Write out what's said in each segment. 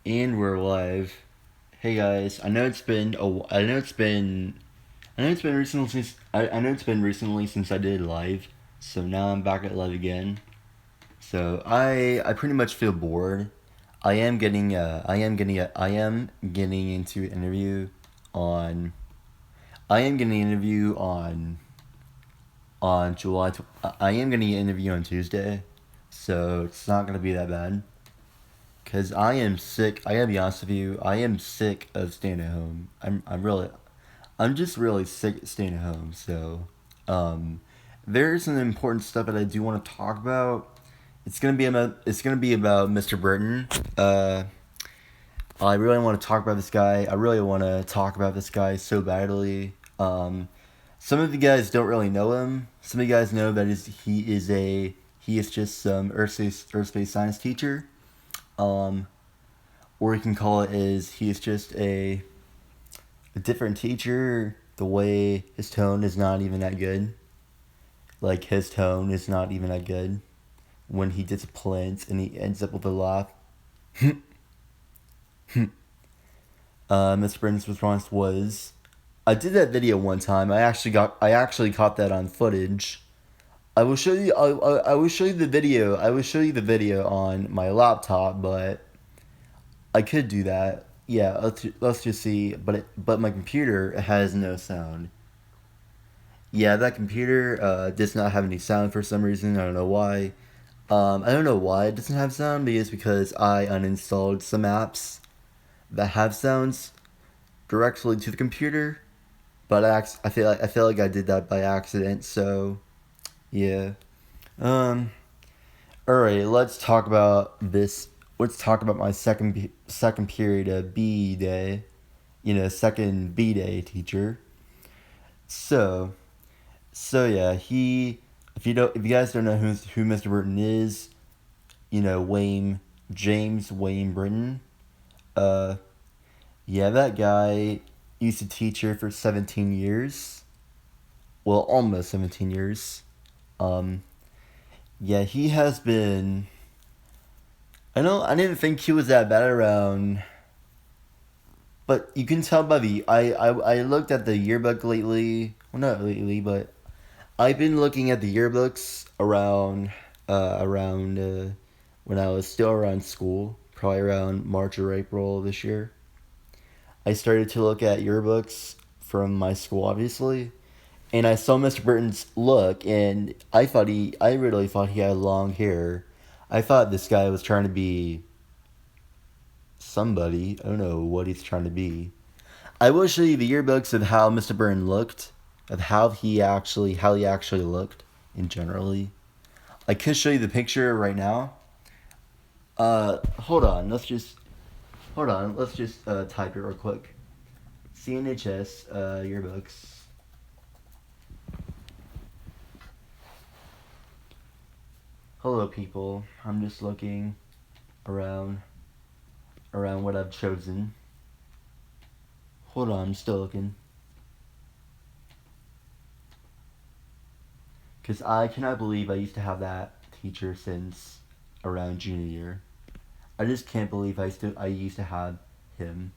And we're live. Hey guys, I know it's been recently since I know it's been recently since I did live. So now I'm back at live again. So I pretty much feel bored. I am getting into an interview on I am getting an interview on I am getting an interview on Tuesday. So it's not going to be that bad. Cause I am sick. I gotta be honest with you. I am sick of staying at home. I'm just really sick of staying at home. So, um, there's some important stuff that I do want to talk about. It's gonna be about Mr. Burton. I really want to talk about this guy. I really want to talk about this guy so badly. Some of you guys don't really know him. Some of you guys know that he is just some earth space science teacher. Um, or you can call it is he is just a different teacher. The way his tone is not even that good. Like his tone is not even that good when he disciplines and he ends up with a laugh. Mr. Burton's response was, "I did that video one time. I actually caught that on footage. I will show you. I will show you the video. I will show you the video on my laptop, but I could do that. Yeah, let's just see. But my computer has no sound. Yeah, that computer does not have any sound for some reason. I don't know why. I don't know why it doesn't have sound. Maybe it's because I uninstalled some apps that have sounds directly to the computer. But I feel like I did that by accident. So yeah. Um. All right. Let's talk about this. Let's talk about my second period of B day. Second B day teacher. So yeah, if you guys don't know who Mr. Burton is, Wayne James Wayne Britton. Uh, yeah, that guy used to teach here for 17 years. Well, almost 17 years. Um, yeah, he has been. I didn't think he was that bad around, but you can tell by I looked at the yearbook lately. Well, not lately, but I've been looking at the yearbooks around when I was still around school, probably around March or April this year. I started to look at yearbooks from my school, obviously, and I saw Mr. Burton's look, and I really thought he had long hair. I thought this guy was trying to be somebody. I don't know what he's trying to be. I will show you the yearbooks of how Mr. Burton looked, of how he actually looked in generally. I could show you the picture right now. Hold on. Hold on. Let's just type it real quick. CNHS yearbooks. Hello, people. I'm just looking around what I've chosen. Hold on. I'm still looking. Because I cannot believe I used to have that teacher since around junior year. I just can't believe I used to have him.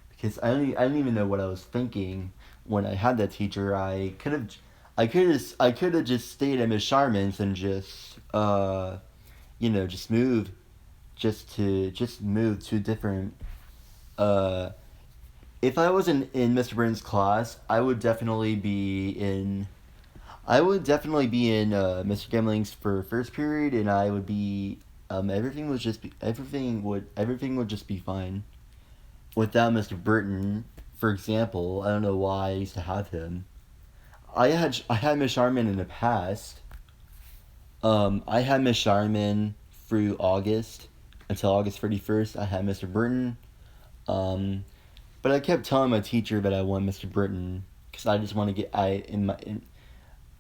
Because I didn't even know what I was thinking when I had that teacher. I could have just stayed at Miss Sharman's and just just move to a different uh if I was in Mr. Burns' class, I would definitely be in Mr. Gemling's for first period, and I would be everything would just be fine without Mr. Burton. For example, I don't know why I used to have him. I had Miss Sharman in the past. I had Miss Sharman through August until August 31st. I had Mr. Burton. Um, but I kept telling my teacher that I want Mr. Burton because I just want to get I in my in,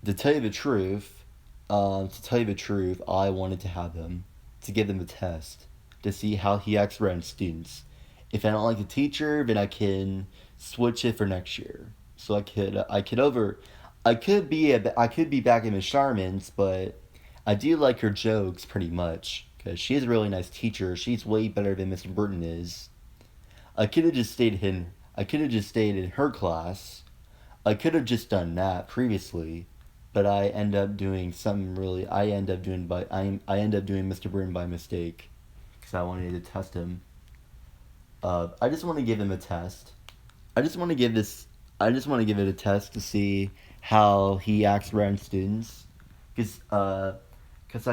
to tell you the truth. I wanted to have him to give him a test to see how he acts around students. If I don't like the teacher, then I can switch it for next year. So I could be back in Miss Sharman's, but I do like her jokes pretty much. because she is a really nice teacher. She's way better than Mr. Burton is. I could have just stayed in. I could have just stayed in her class. I could have just done that previously, but I end up doing something really. I end up doing Mr. Burton by mistake, because I wanted to test him. I just want to give him a test. I just want to give this. I just want to give it a test to see how he acts around students, because I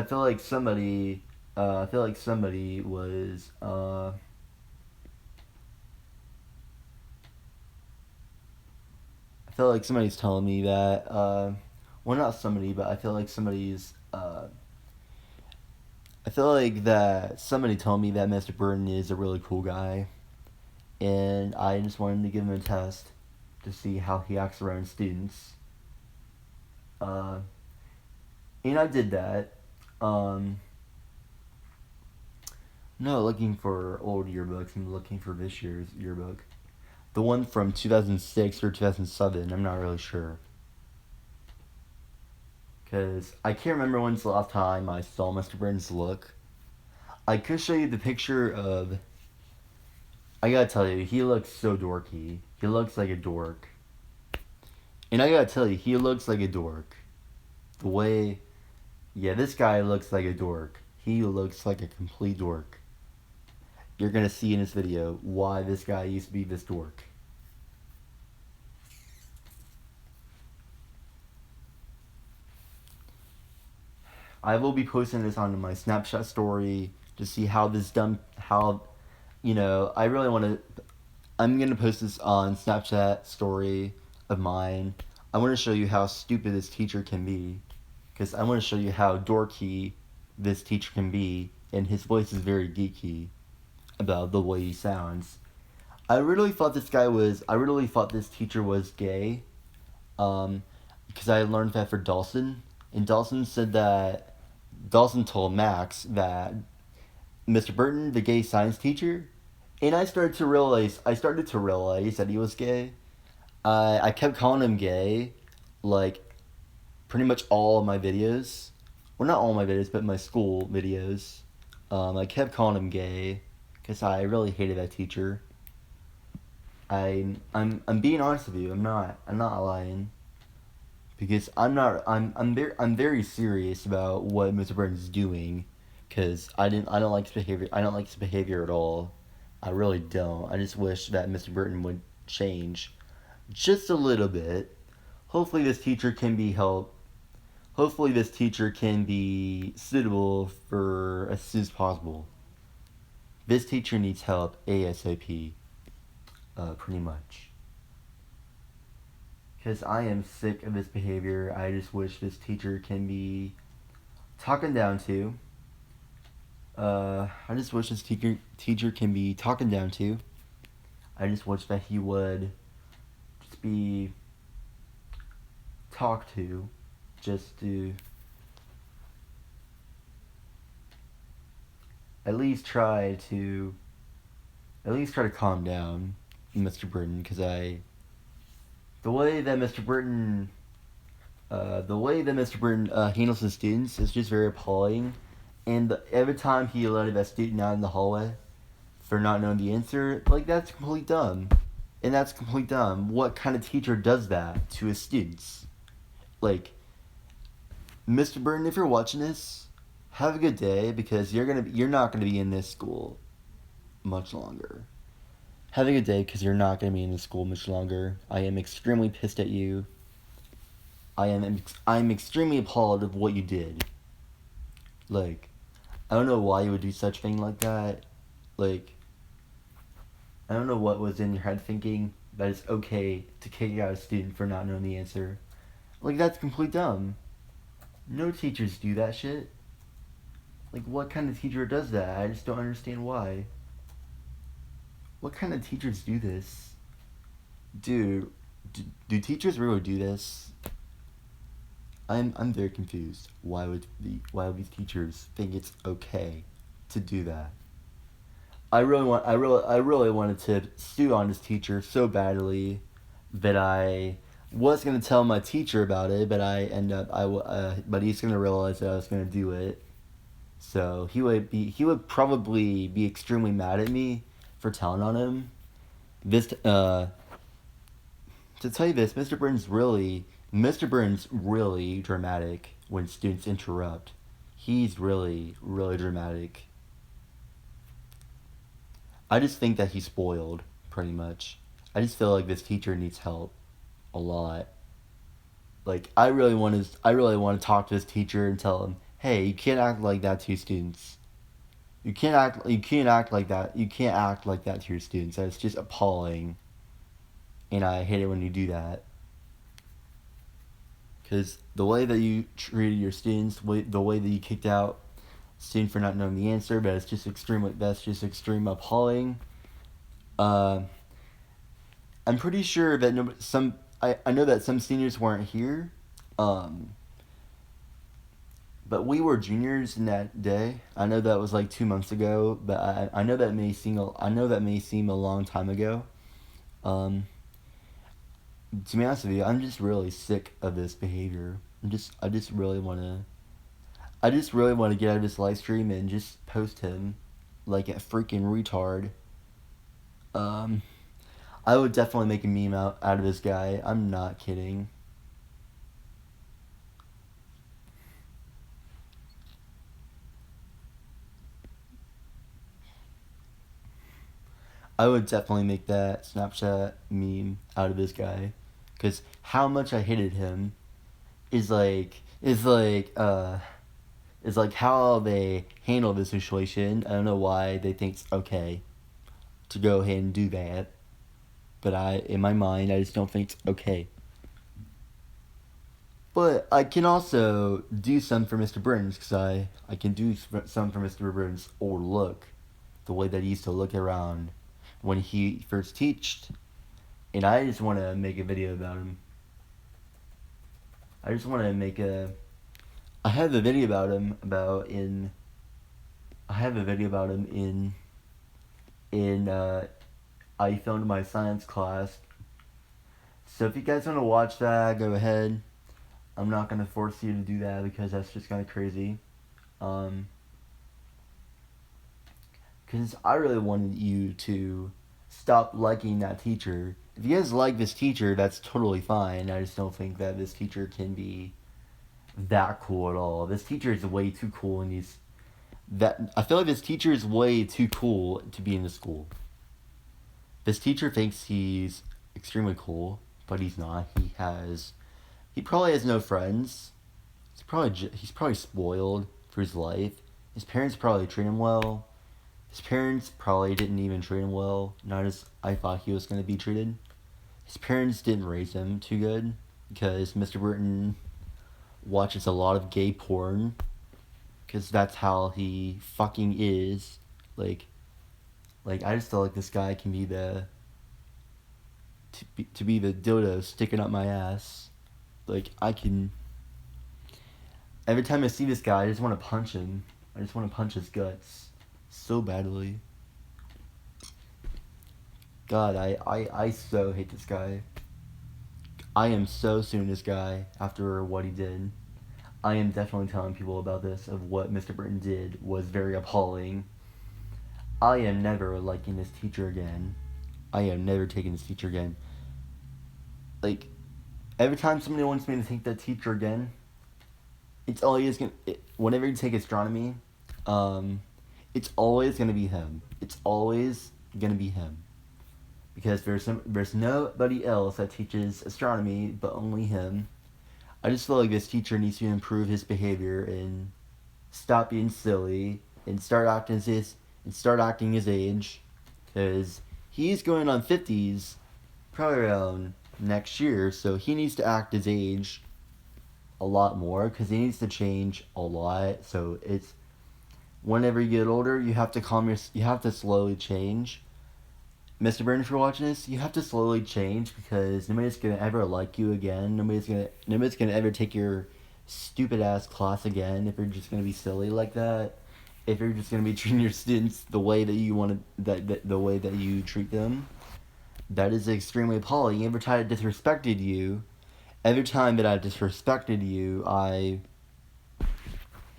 feel like somebody. I feel like somebody was. I feel like somebody's telling me that. Well, not somebody, but I feel like somebody's. I feel like that somebody told me that Mr. Burton is a really cool guy, and I just wanted to give him a test to see how he acts around students. Uh, and I did that. Um, no, looking for old yearbooks. I'm looking for this year's yearbook. The one from 2006 or 2007. I'm not really sure. Because I can't remember when's the last time I saw Mr. Burton's look. I could show you the picture of. I gotta tell you, he looks so dorky. He looks like a dork. And I gotta tell you, he looks like a dork. The way. Yeah, this guy looks like a dork. He looks like a complete dork. You're gonna see in this video why this guy used to be this dork. I will be posting this on my Snapchat story to see how this dumb. How. I really want to. I'm gonna post this on Snapchat story of mine. I want to show you how stupid this teacher can be, because I want to show you how dorky this teacher can be, and his voice is very geeky about the way he sounds. I really thought this teacher was gay, because I learned that for Dawson, and Dawson told Max that Mr. Burton, the gay science teacher, and I started to realize that he was gay. I kept calling him gay, like, pretty much all of my videos. Well, not all my videos, but my school videos. I kept calling him gay, because I really hated that teacher. I'm being honest with you. I'm not lying, because I'm very serious about what Mr. Burton's doing, because I don't like his behavior. I don't like his behavior at all. I really don't. I just wish that Mr. Burton would change just a little bit. Hopefully this teacher can be helped. Hopefully this teacher can be suitable for as soon as possible. This teacher needs help ASAP, pretty much. Because I am sick of this behavior. I just wish this teacher can be talking down to. I just wish this teacher can be talking down to. I just wish that he would just be talked to, just to at least try to calm down Mr. Burton, because the way that Mr. Burton handles his students is just very appalling. And every time he let that student out in the hallway for not knowing the answer, like, that's completely dumb. And that's completely dumb. What kind of teacher does that to his students? Like, Mr. Burton, if you're watching this, have a good day, because you're not gonna be in this school much longer. Have a good day, because you're not gonna be in this school much longer. I am extremely pissed at you. I'm extremely appalled of what you did. Like, I don't know why you would do such a thing like that. Like, I don't know what was in your head thinking that it's okay to kick out a student for not knowing the answer. Like, that's complete dumb. No teachers do that shit. Like, what kind of teacher does that? I just don't understand why. What kind of teachers do this? Dude, do teachers really do this? I'm very confused. Why would these teachers think it's okay to do that? I really wanted to sue on this teacher so badly that I was gonna tell my teacher about it, but but he's gonna realize that I was gonna do it. So he would probably be extremely mad at me for telling on him. This To tell you this, Mr. Burns really dramatic when students interrupt. He's really, really dramatic. I just think that he's spoiled, pretty much. I just feel like this teacher needs help a lot. Like I really want to talk to this teacher and tell him, "Hey, you can't act like that to your students. You can't act like that. You can't act like that to your students. That's just appalling." And I hate it when you do that. Because the way that you treated your students, the way that you kicked out student for not knowing the answer, that's just extreme appalling. Uh, I'm pretty sure that I know that some seniors weren't here, um, but we were juniors in that day. I know that was like 2 months ago, but I know that may seem a long time ago. Um, to be honest with you, I'm just really sick of this behavior. I just really want to get out of this live stream and just post him like a freaking retard. Um, I would definitely make a meme out of this guy. I'm not kidding. I would definitely make that Snapchat meme out of this guy, cause how much I hated him is like is like uh is like how they handle the situation. I don't know why they think it's okay to go ahead and do that, but in my mind, I just don't think it's okay. But I can also do some for Mr. Burns, because I can do some for Mr. Burns' old look, the way that he used to look around when he first teached, and I just want to make a video about him. I just want to make a. I have a video about him I have a video about him in I filmed my science class. So if you guys want to watch that, go ahead. I'm not gonna force you to do that because that's just kind of crazy. Um, because I really wanted you to stop liking that teacher. If you guys like this teacher, that's totally fine. I just don't think that this teacher can be that cool at all. This teacher is way too cool, and I feel like this teacher is way too cool to be in the school. This teacher thinks he's extremely cool, but he's not. He probably has no friends. He's probably spoiled for his life. His parents probably treat him well. His parents probably didn't even treat him well, not as I thought he was going to be treated. His parents didn't raise him too good because Mr. Burton watches a lot of gay porn because that's how he fucking is. Like, I just feel like this guy can be to be the dildo sticking up my ass. Like, I can. Every time I see this guy, I just want to punch him. I just want to punch his guts so badly. God, I so hate this guy. I am so suing this guy after what he did. I am definitely telling people about this, of what Mr. Burton did was very appalling. I am never liking this teacher again. I am never taking this teacher again. Like, every time somebody wants me to take that teacher again, it's always gonna. Whenever you take astronomy, it's always gonna be him. It's always gonna be him, because there's nobody else that teaches astronomy but only him. I just feel like this teacher needs to improve his behavior and stop being silly and start acting his age, because he's going on 50s probably around next year, so he needs to act his age a lot more, because he needs to change a lot. So it's whenever you get older, you have to slowly change. Mr. Burton, if you're watching this, you have to slowly change, because nobody's gonna ever like you again. Nobody's gonna ever take your stupid ass class again if you're just gonna be silly like that. If you're just gonna be treating your students the way that you want to, the way that you treat them, that is extremely appalling. Every time that I disrespected you,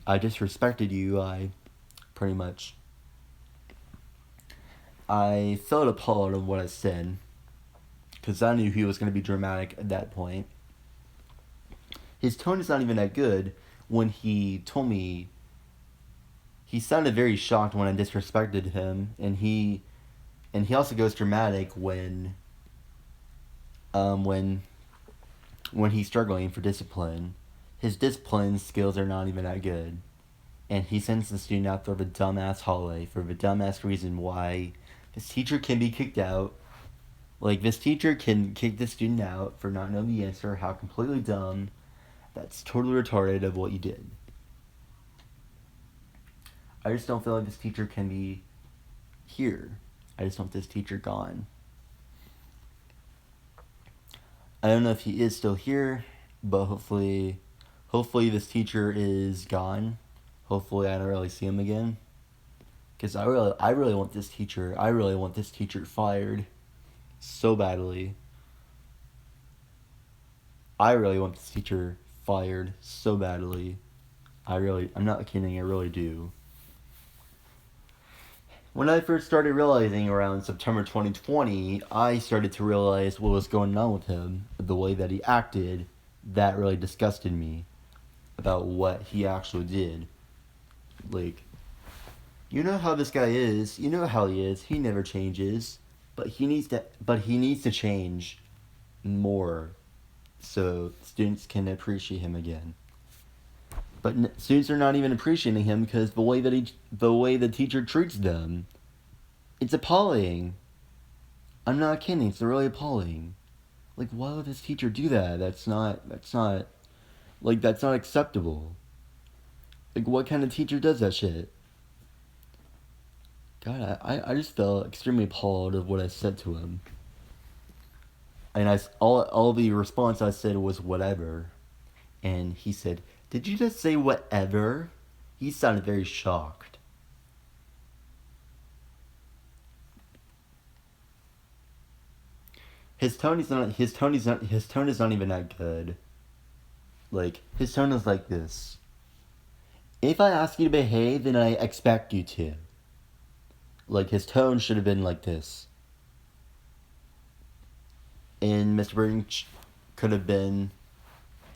I disrespected you. Pretty much, I felt appalled of what I said, because I knew he was going to be dramatic at that point. His tone is not even that good. When he told me, he sounded very shocked when I disrespected him, and he also goes dramatic um when when he's struggling for discipline. His discipline skills are not even that good, and he sends the student out for the dumbass hallway for the dumbass reason why this teacher can be kicked out. Like, this teacher can kick the student out for not knowing the answer. How completely dumb. That's totally retarded of what you did. I just don't feel like this teacher can be here. I just want this teacher gone. I don't know if he is still here, but hopefully this teacher is gone. Hopefully I don't really see him again. Because I really want this teacher fired so badly. I really want this teacher fired so badly. I'm not kidding, I really do. When I first started realizing around September 2020, I started to realize what was going on with him, the way that he acted. That really disgusted me about what he actually did. Like, you know how this guy is, you know how he is, he never changes, but he needs to change more so students can appreciate him again. But students are not even appreciating him because the way the teacher treats them, it's appalling. I'm not kidding. It's really appalling. Like, why would this teacher do that? That's not acceptable. Like, what kind of teacher does that shit? God, I just felt extremely appalled of what I said to him. And all the response I said was whatever. And he said, "Did you just say whatever?" He sounded very shocked. His tone is not even that good. Like, his tone is like this: "If I ask you to behave, then I expect you to." Like, his tone should have been like this. And Mr. Burton could have been,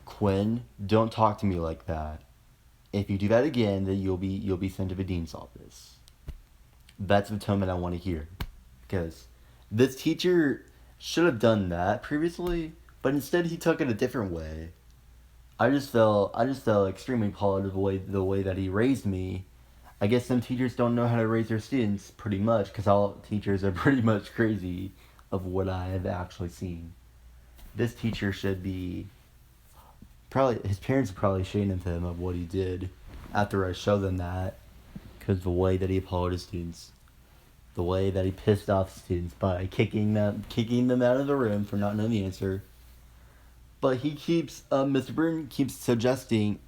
"Quinn, don't talk to me like that. If you do that again, then you'll be sent to the dean's office." That's the tone that I want to hear, because this teacher should have done that previously, but instead he took it a different way. I just felt extremely appalled of the way that he raised me. I guess some teachers don't know how to raise their students, pretty much, because all teachers are pretty much crazy of what I have actually seen. This teacher should be, probably, his parents are probably ashamed of him of what he did after I showed them that, because the way that he apologized to students, the way that he pissed off students by kicking them out of the room for not knowing the answer. But he keeps, Mr. Burton keeps suggesting,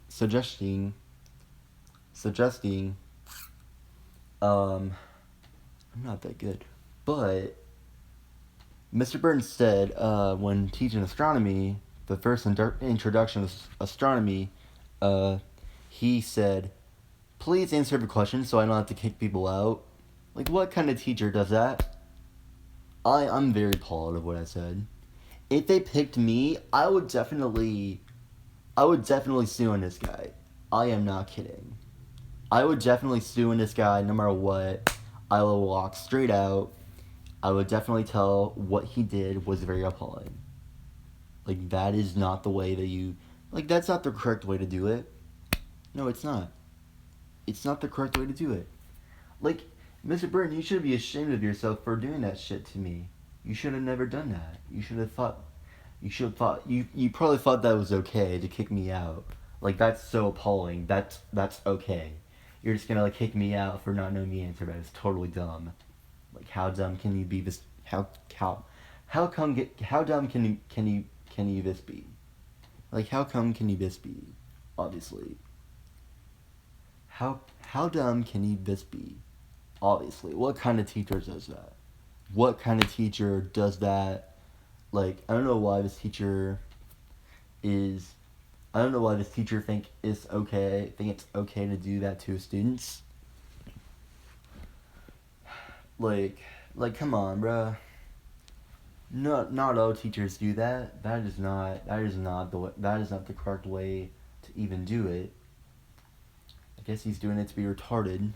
I'm not that good. But Mr. Burton said, when teaching astronomy, the first introduction of astronomy, he said, "Please answer the question so I don't have to kick people out." Like, what kind of teacher does that? I'm very appalled of what I said. If they picked me, I would definitely sue on this guy. I am not kidding. I would definitely sue on this guy no matter what. I will walk straight out. I would definitely tell what he did was very appalling. Like, that is not the way that you... Like, that's not the correct way to do it. No, it's not. It's not the correct way to do it. Like, Mr. Burton, you should be ashamed of yourself for doing that shit to me. You should have never done that. You probably thought that was okay to kick me out. Like, that's so appalling. That's okay. You're just gonna, like, kick me out for not knowing the answer, but it's totally dumb. Like, how dumb can you be this? How dumb can you this be? Like, how come can you this be? Obviously. How dumb can you this be? Obviously. What kind of teacher does that? What kind of teacher does that? Like, I don't know why this teacher is I don't know why this teacher think it's okay to do that to his students. Like, come on, bruh. Not all teachers do that. That is not the correct way to even do it. I guess he's doing it to be retarded.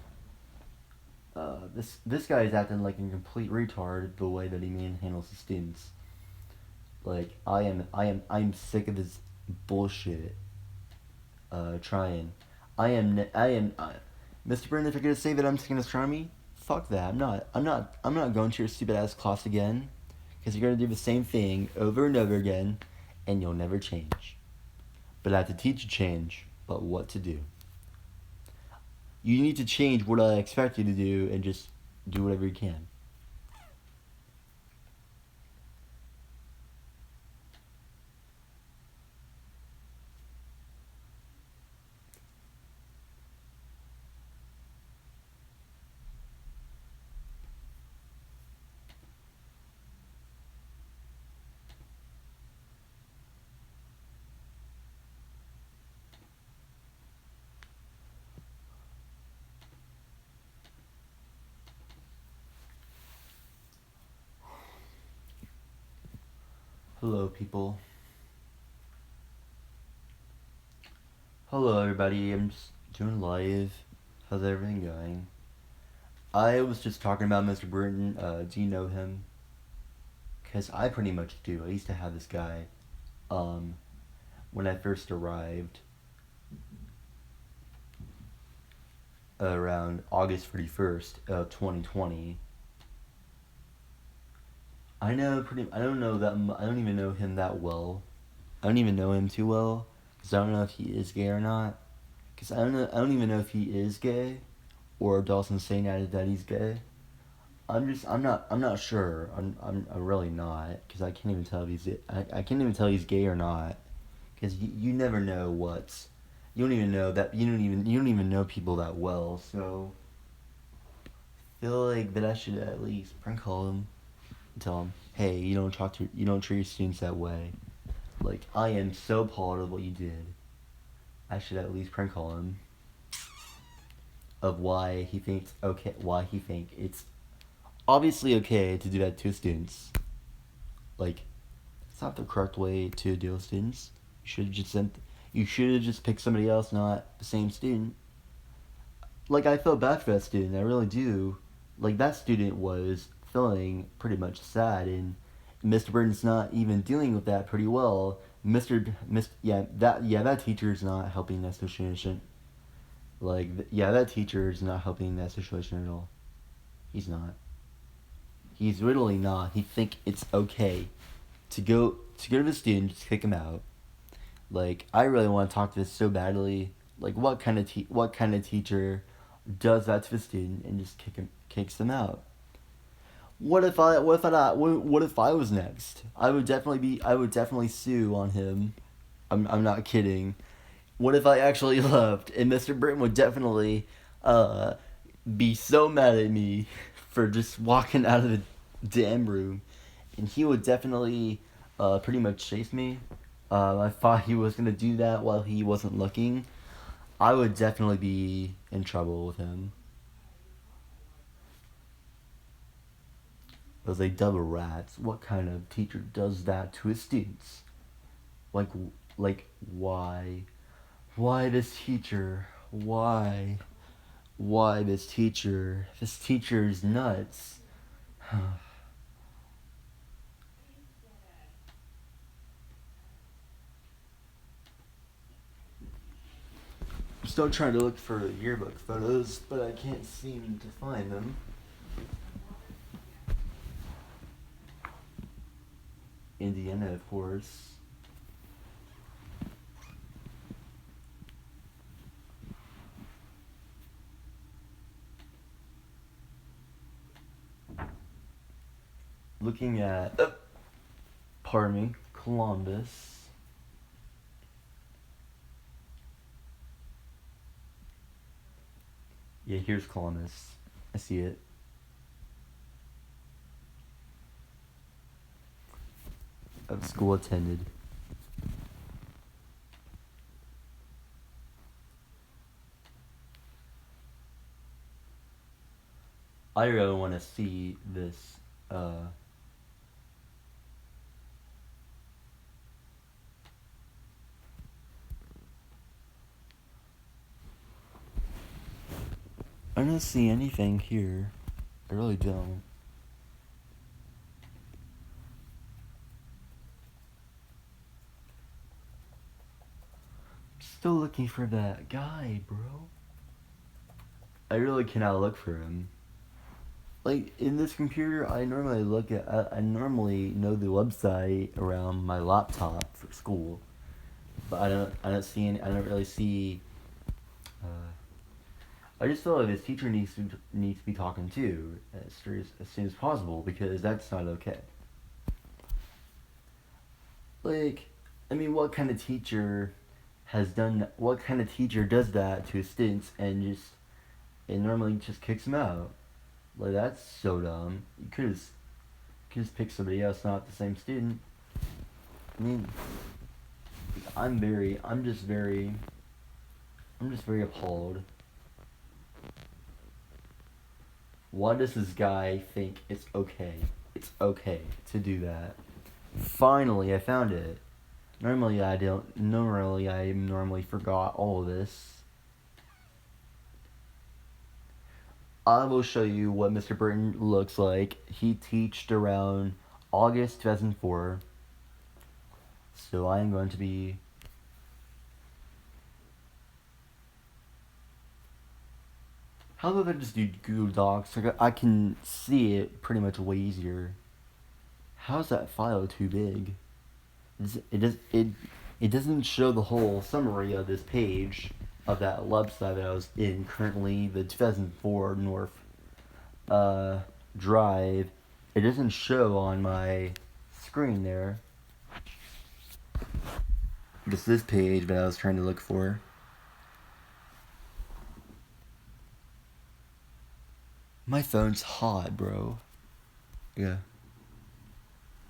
This guy is acting like a complete retard the way that he handles his students. Like, I'm sick of his bullshit. Trying. Mr. Byrne, if you're gonna say that I'm taking astronomy, fuck that. I'm not going to your stupid ass class again. Because you're gonna do the same thing over and over again, and you'll never change. But I have to teach you change, but what to do. You need to change what I expect you to do and just do whatever you can. Hello, people. Hello, everybody. I'm just doing live. How's everything going? I was just talking about Mr. Burton. Do you know him? Because I pretty much do. I used to have this guy when I first arrived around August 31st of 2020. I don't even know him that well. I don't even know him too well because I don't know if he is gay or not. Because I don't even know if he is gay or Dawson's saying that he's gay. I'm not sure. I'm really not because I can't even tell if I can't even tell he's gay or not because you never know you don't even know that you don't even know people that well, so I feel like that I should at least prank call him and tell him, hey, you don't treat your students that way. Like, I am so appalled at what you did. I should at least prank call him of why he think it's obviously okay to do that to students. Like, it's not the correct way to deal with students. You should have just picked somebody else, not the same student. Like, I feel bad for that student, I really do. Like, that student was feeling pretty much sad, and Mr. Burton's not even dealing with that pretty well. That teacher is not helping that situation. That teacher is not helping that situation at all. He's not. He's really not. He think it's okay to go to the student, just kick him out. Like, I really want to talk to this so badly. Like, what kind of teacher does that to the student and just kicks them out? What if I was next? I would definitely sue on him. I'm not kidding. What if I actually left and Mr. Burton would definitely uh be so mad at me for just walking out of the damn room, and he would definitely pretty much chase me. I thought he was gonna do that while he wasn't looking. I would definitely be in trouble with him. I was like, double rats. What kind of teacher does that to his students? Like, why? Why this teacher? Why? Why this teacher? This teacher is nuts. I'm still trying to look for yearbook photos, but I can't seem to find them. Indiana, of course. Looking at, pardon me, Columbus. Yeah, here's Columbus. I see it. Of school attended. I really want to see this. I don't see anything here. I really don't. Still looking for that guy, bro. I really cannot look for him. Like, in this computer, I normally I normally know the website around my laptop for school, but I don't really see. I just feel like this teacher needs to be talking to as soon as possible, because that's not okay. Like, I mean, what kind of teacher what kind of teacher does that to students and normally just kicks them out? Like, that's so dumb. You could just pick somebody else, not the same student. I mean, I'm just very appalled. Why does this guy think it's okay? It's okay to do that. Finally, I found it. Normally, I don't. Normally, I normally forgot all of this. I will show you what Mr. Burton looks like. He teached around August 2004. So I am going to be... How about I just do Google Docs? Like, I can see it pretty much way easier. How's that file too big? It doesn't show the whole summary of this page of that website that I was in currently, the 2004 North drive. It doesn't show on my screen there. Just this page that I was trying to look for. My phone's hot, bro. Yeah.